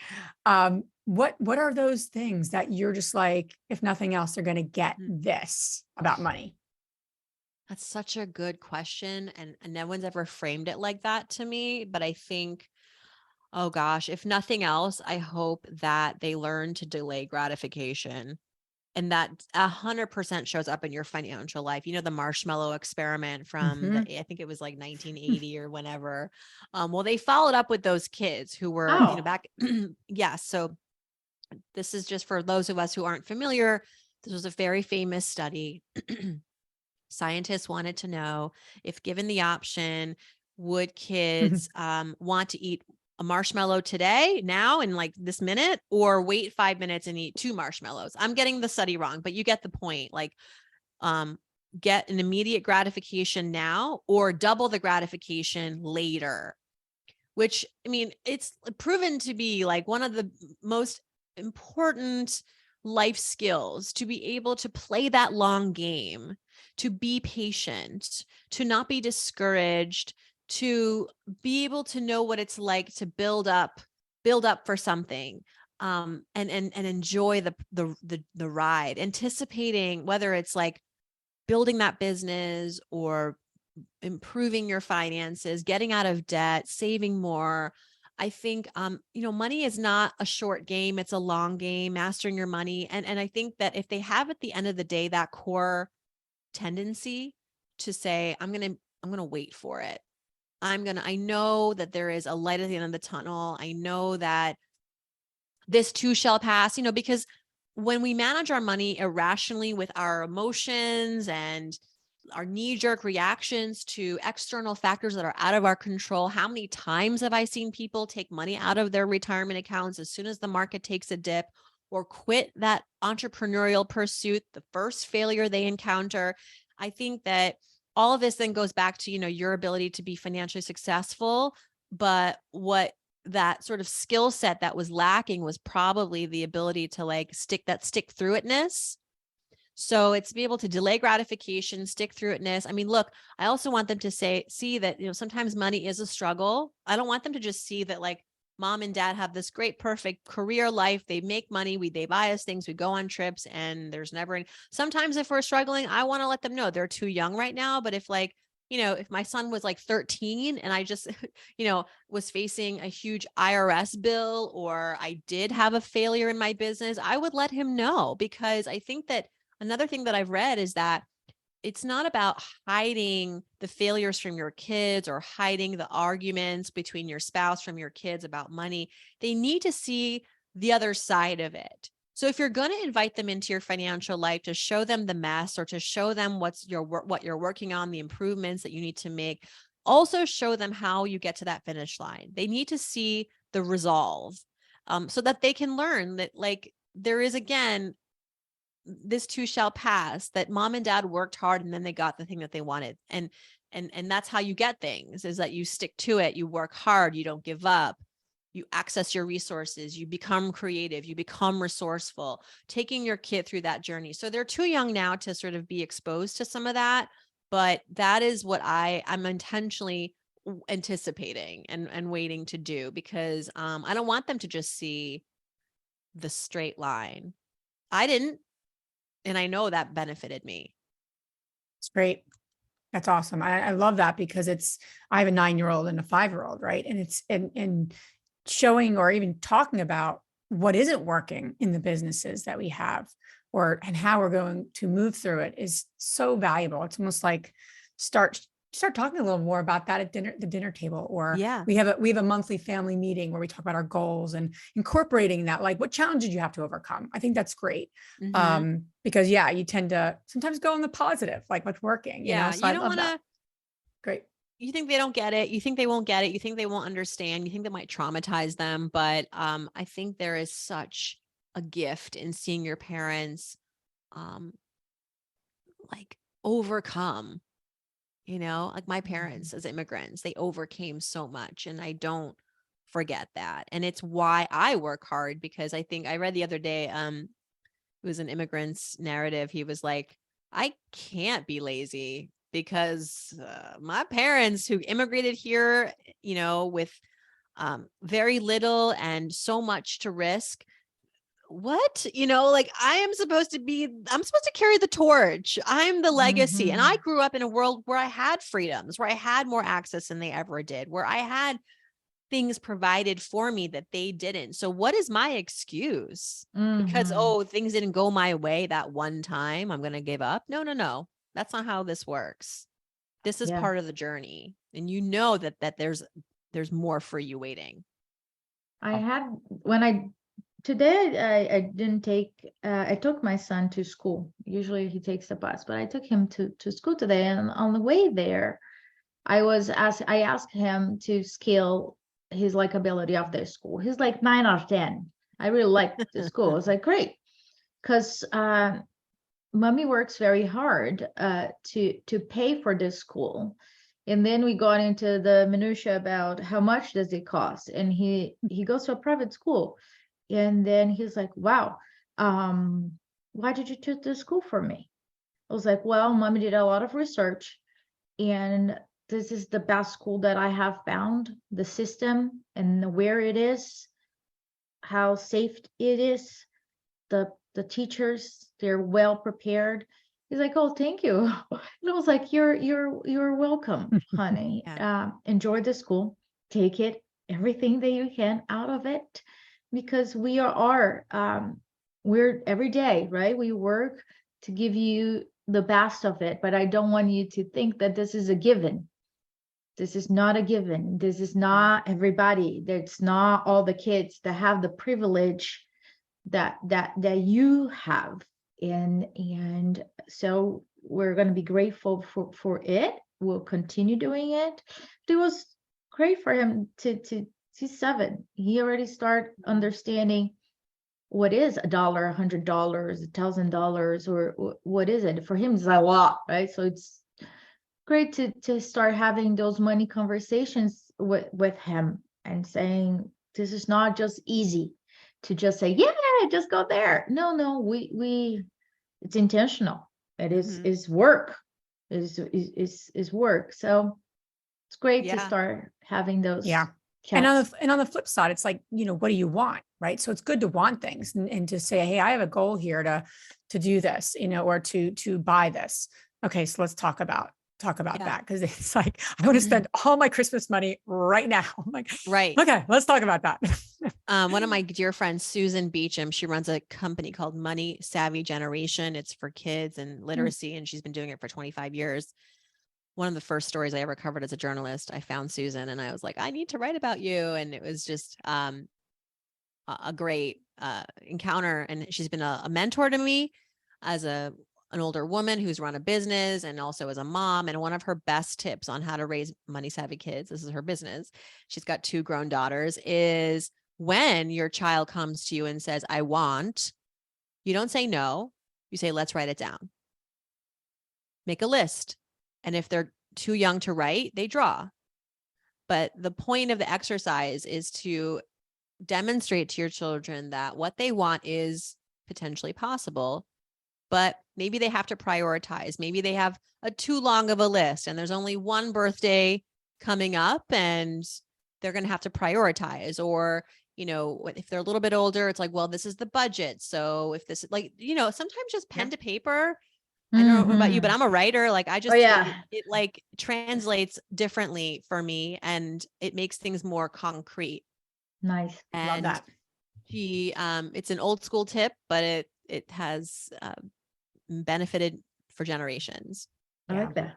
What are those things that you're just if nothing else, they're going to get this about money? That's such a good question. And no one's ever framed it like that to me, but I think, oh gosh, if nothing else, I hope that they learn to delay gratification. And that 100% shows up in your financial life. The marshmallow experiment from I think it was 1980 or whenever. Well, they followed up with those kids who were, back. Yeah. So this is just for those of us who aren't familiar. This was a very famous study. Scientists wanted to know if given the option, would kids want to eat a marshmallow today, now, in this minute, or wait 5 minutes and eat 2 marshmallows? I'm getting the study wrong, but you get the point. get an immediate gratification now or double the gratification later, which, I mean, it's proven to be like one of the most important life skills, to be able to play that long game, to be patient, to not be discouraged, to be able to know what it's like to build up for something, and enjoy the ride, anticipating whether it's like building that business or improving your finances, getting out of debt, saving more. I think, money is not a short game. It's a long game, mastering your money. And I think that if they have at the end of the day, that core tendency to say, I'm going to wait for it. I know that there is a light at the end of the tunnel. I know that this too shall pass, because when we manage our money irrationally with our emotions and our knee-jerk reactions to external factors that are out of our control. How many times have I seen people take money out of their retirement accounts as soon as the market takes a dip, or quit that entrepreneurial pursuit the first failure they encounter? I think that all of this then goes back to, your ability to be financially successful. But what that sort of skill set that was lacking was probably the ability to stick through itness. So it's to be able to delay gratification, stick through itness. I mean, look, I also want them to see that, sometimes money is a struggle. I don't want them to just see that mom and dad have this great, perfect career life. They make money. They buy us things. We go on trips, and there's never any. Sometimes if we're struggling, I want to let them know they're too young right now. But if if my son was 13 and I just, was facing a huge IRS bill, or I did have a failure in my business, I would let him know, because I think that another thing that I've read is that it's not about hiding the failures from your kids or hiding the arguments between your spouse from your kids about money. They need to see the other side of it. So if you're going to invite them into your financial life to show them the mess, or to show them what you're working on, the improvements that you need to make, also show them how you get to that finish line. They need to see the resolve, so that they can learn that there is, again, this too shall pass, that mom and dad worked hard and then they got the thing that they wanted. And that's how you get things, is that you stick to it. You work hard. You don't give up. You access your resources. You become creative. You become resourceful, taking your kid through that journey. So they're too young now to sort of be exposed to some of that. But that is what I'm intentionally anticipating and waiting to do, because I don't want them to just see the straight line. I didn't. And I know that benefited me. It's great. That's awesome. I love that, because I have a 9-year-old and a 5-year-old, right? And it's and showing, or even talking about what isn't working in the businesses that we have, and how we're going to move through it, is so valuable. It's almost like start talking a little more about that at the dinner table, or we have a monthly family meeting where we talk about our goals and incorporating that, what challenge did you have to overcome? I think that's great. Mm-hmm. Because you tend to sometimes go on the positive, what's working, So I love that. Great. You think they don't get it. You think they won't get it. You think they won't understand. You think that might traumatize them. But I think there is such a gift in seeing your parents overcome. My parents as immigrants, they overcame so much, and I don't forget that. And it's why I work hard, because I think I read the other day, it was an immigrant's narrative. He was like, I can't be lazy, because my parents, who immigrated here, with very little and so much to risk, I'm supposed to carry the torch. I'm the legacy. And I grew up in a world where I had freedoms, where I had more access than they ever did, where I had things provided for me that they didn't. So what is my excuse? Because, things didn't go my way that one time, I'm going to give up? No. That's not how this works. This is part of the journey. And that there's more for you waiting. Today I didn't take, I took my son to school. Usually he takes the bus, but I took him to school today. And on the way there, I asked him to scale his likability of the school. He's 9 out of 10. I really like the school. It's great. Because mommy works very hard to pay for this school. And then we got into the minutia about how much does it cost. And he goes to a private school. And then he's like, wow, why did you choose this school for me? I was like, well, mommy did a lot of research, and this is the best school that I have found, the system and where it is, how safe it is, the teachers, they're well prepared. He's like, oh, thank you. And I was like, you're welcome, honey. Yeah. Enjoy the school, take it, everything that you can out of it, because we're every day, right? We work to give you the best of it, but I don't want you to think that this is a given. This is not a given. This is not everybody. That's not all the kids that have the privilege that you have. And so we're going to be grateful for it. We'll continue doing it. But it was great for him to he's 7. He already start understanding what is $1, $100, $1,000, or what is it for him. It's a lot, right? So it's great to start having those money conversations with him and saying, this is not just easy to just say, yeah, just go there. No, we it's intentional. It is work, is work. So it's great to start having those. Yeah. And on the flip side, it's like, what do you want? Right. So it's good to want things and to say, hey, I have a goal here to do this, or to buy this. Okay. So let's talk about that. Cause it's like, I want to spend all my Christmas money right now. I'm like, right. Okay, let's talk about that. One of my dear friends, Susan Beecham, she runs a company called Money Savvy Generation. It's for kids and literacy. And she's been doing it for 25 years. One of the first stories I ever covered as a journalist, I found Susan and I was like, I need to write about you. And it was just a great encounter. And she's been a mentor to me as an older woman who's run a business and also as a mom. And one of her best tips on how to raise money savvy kids, this is her business, she's got 2 grown daughters, is when your child comes to you and says, I want, you don't say no, you say, let's write it down. Make a list. And if they're too young to write, they draw. But the point of the exercise is to demonstrate to your children that what they want is potentially possible, but maybe they have to prioritize. Maybe they have a too long of a list and there's only one birthday coming up and they're going to have to prioritize. Or, if they're a little bit older, it's like, well, this is the budget. So if this, sometimes just pen to paper. I don't know about you, but I'm a writer. Like I just, it like translates differently for me and it makes things more concrete. Nice. Love that. It's an old school tip, but it has benefited for generations. I like that.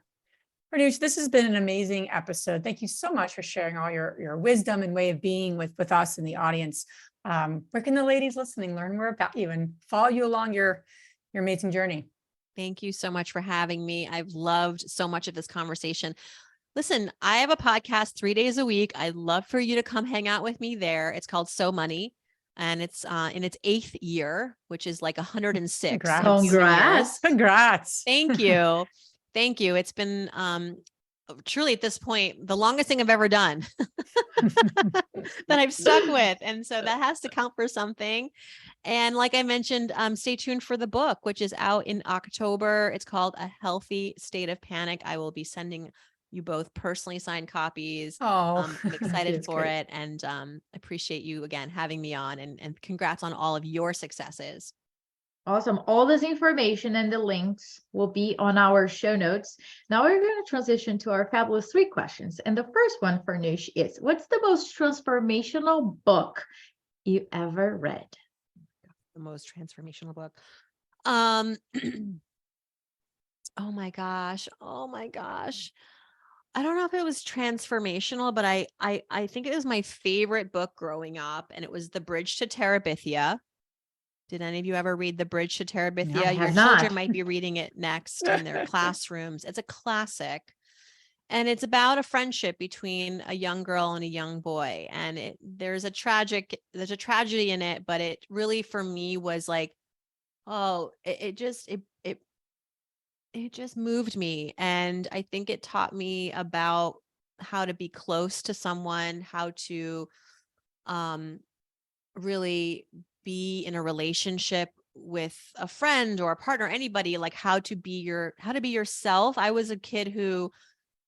Farnoosh, this has been an amazing episode. Thank you so much for sharing all your wisdom and way of being with us and the audience. Where can the ladies listening learn more about you and follow you along your amazing journey? Thank you so much for having me. I've loved so much of this conversation. Listen, I have a podcast 3 days a week. I'd love for you to come hang out with me there. It's called So Money. And it's in its 8th year, which is like 106. Congrats. Thank you. Thank you. It's been truly at this point, the longest thing I've ever done that I've stuck with. And so that has to count for something. And like I mentioned, stay tuned for the book, which is out in October. It's called A Healthy State of Panic. I will be sending you both personally signed copies. I'm excited for it. And appreciate you again having me on and congrats on all of your successes. Awesome. All this information and the links will be on our show notes. Now we're going to transition to our fabulous 3 questions. And the first one, Farnoosh, is what's the most transformational book you ever read? The most transformational book. Oh my gosh. I don't know if it was transformational, but I think it was my favorite book growing up, and it was The Bridge to Terabithia. Did any of you ever read The Bridge to Terabithia? No, your children might be reading it next in their classrooms. It's a classic. And it's about a friendship between a young girl and a young boy. And there's a tragedy in it, but it really for me was like, it it just moved me. And I think it taught me about how to be close to someone, how to um, really be in a relationship with a friend or a partner, anybody, like how to be yourself. I was a kid who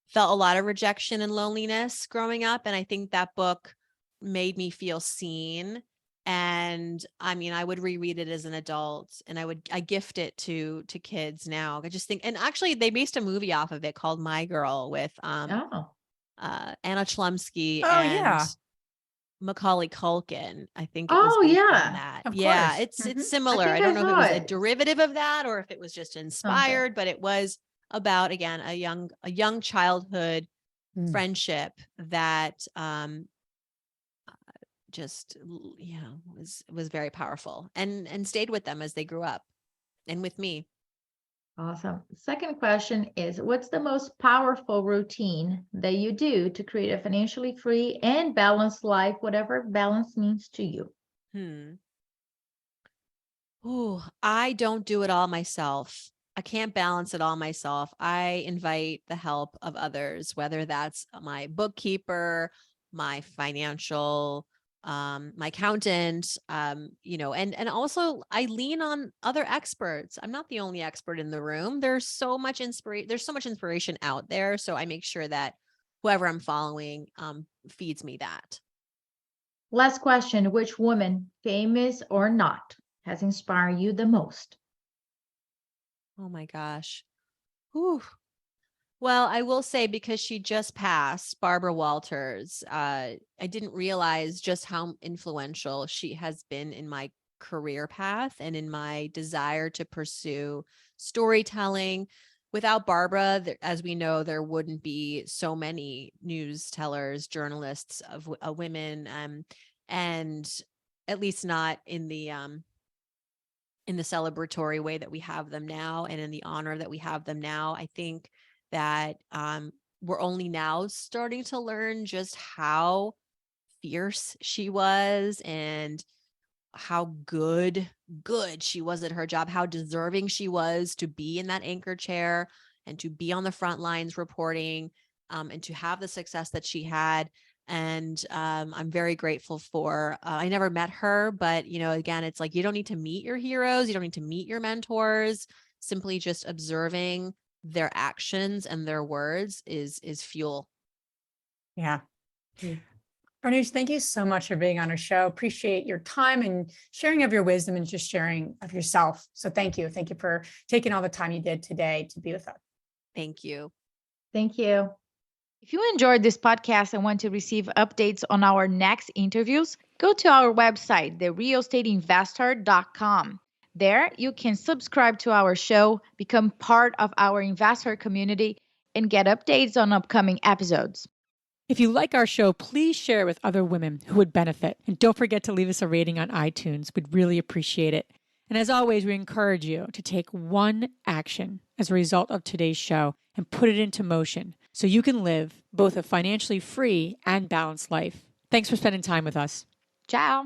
felt a lot of rejection and loneliness growing up. And I think that book made me feel seen. And I mean, I would reread it as an adult, and I gift it to kids now. I just think, and actually they based a movie off of it called My Girl with Oh, Anna Chlumsky Oh and yeah, Macaulay Culkin. I think it was oh based on yeah. that. of Yeah, course. it's Mhm. I similar. I think I don't know if it saw was a it. derivative of that or if it was just Okay. inspired, but it was about, again, a young childhood Mm. friendship that was very powerful and stayed with them as they grew up and with me. Awesome. Second question is, what's the most powerful routine that you do to create a financially free and balanced life, whatever balance means to you? Hmm. Ooh, I don't do it all myself. I can't balance it all myself. I invite the help of others, whether that's my bookkeeper, my financial, my accountant, and also I lean on other experts. I'm not the only expert in the room. There's so much inspiration out there. So I make sure that whoever I'm following feeds me that. Last question, which woman, famous or not, has inspired you the most? Oh my gosh. Whew. Well, I will say, because she just passed, Barbara Walters, I didn't realize just how influential she has been in my career path and in my desire to pursue storytelling. Without Barbara, as we know, there wouldn't be so many news tellers, journalists of women, and at least not in the celebratory way that we have them now and in the honor that we have them now. I think that we're only now starting to learn just how fierce she was and how good she was at her job, how deserving she was to be in that anchor chair and to be on the front lines reporting, and to have the success that she had. And I'm very grateful for, I never met her, but again, it's like, you don't need to meet your heroes. You don't need to meet your mentors. Simply just observing their actions and their words is fuel. Yeah. Mm. Farnoosh, thank you so much for being on our show. Appreciate your time and sharing of your wisdom and just sharing of yourself. So thank you. Thank you for taking all the time you did today to be with us. Thank you. Thank you. If you enjoyed this podcast and want to receive updates on our next interviews, go to our website, therealestateinvestor.com. There, you can subscribe to our show, become part of our investor community, and get updates on upcoming episodes. If you like our show, please share it with other women who would benefit. And don't forget to leave us a rating on iTunes. We'd really appreciate it. And as always, we encourage you to take one action as a result of today's show and put it into motion so you can live both a financially free and balanced life. Thanks for spending time with us. Ciao.